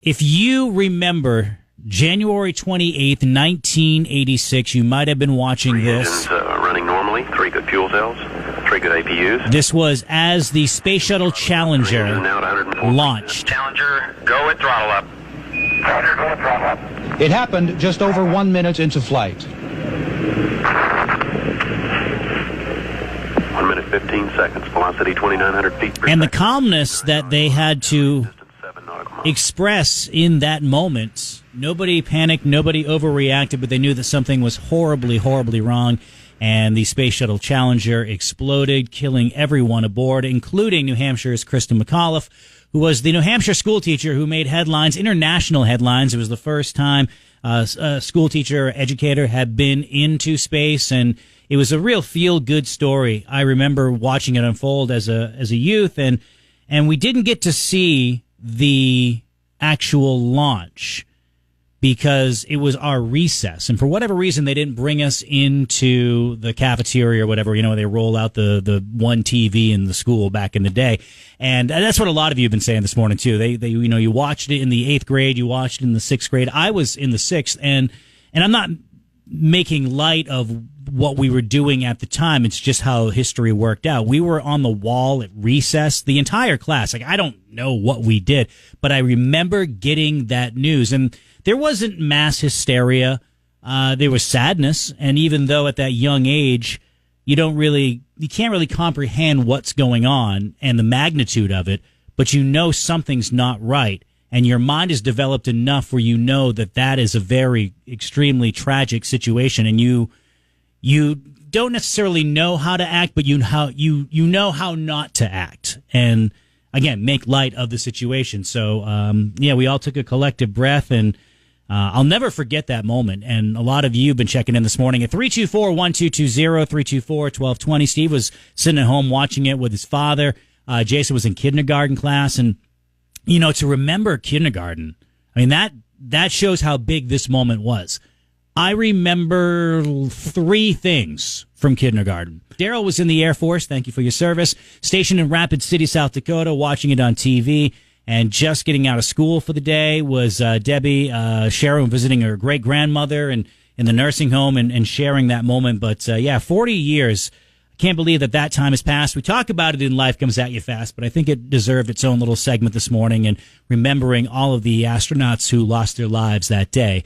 If you remember January 28th, 1986, you might have been watching this. Engines running normally, 3 good fuel cells, 3 good APUs. This was as the Space Shuttle Challenger launched. Challenger, go at throttle up. Challenger, go at throttle up. It happened just over 1 minute into flight. 1 minute, 15 seconds, velocity 2,900 feet per second. And the calmness that they had to express in that moment, nobody panicked, nobody overreacted, but they knew that something was horribly, horribly wrong. And the Space Shuttle Challenger exploded, killing everyone aboard, including New Hampshire's Kristen McAuliffe, who was the New Hampshire school teacher who made headlines, international headlines. It was the first time a school teacher or educator had been into space, and it was a real feel-good story. I remember watching it unfold as a youth, and we didn't get to see the actual launch because it was our recess. And for whatever reason, they didn't bring us into the cafeteria or whatever. You know, they roll out the one TV in the school back in the day. And that's what a lot of you have been saying this morning, too. They you know, you watched it in the 8th grade, you watched it in the 6th grade. I was in the 6th, and I'm not making light of what we were doing at the time. It's just how history worked out. We were on the wall at recess, the entire class. Like, I don't know what we did, but I remember getting that news. And there wasn't mass hysteria. There was sadness. And even though at that young age, you can't really comprehend what's going on and the magnitude of it, but you know something's not right. And your mind is developed enough where you know that is a very extremely tragic situation, and you don't necessarily know how to act, but you know how not to act, and again, make light of the situation. So we all took a collective breath, and I'll never forget that moment. And a lot of you have been checking in this morning at 324-1220, 324-1220. Steve was sitting at home watching it with his father. Jason was in kindergarten class, and you know, to remember kindergarten, I mean, that shows how big this moment was. I remember 3 things from kindergarten. Daryl was in the Air Force. Thank you for your service. Stationed in Rapid City, South Dakota, watching it on TV. And just getting out of school for the day was Debbie, Sharon, visiting her great-grandmother and in the nursing home and sharing that moment. But 40 years. Can't believe that time has passed. We talk about it in Life Comes At You Fast, but I think it deserved its own little segment this morning and remembering all of the astronauts who lost their lives that day.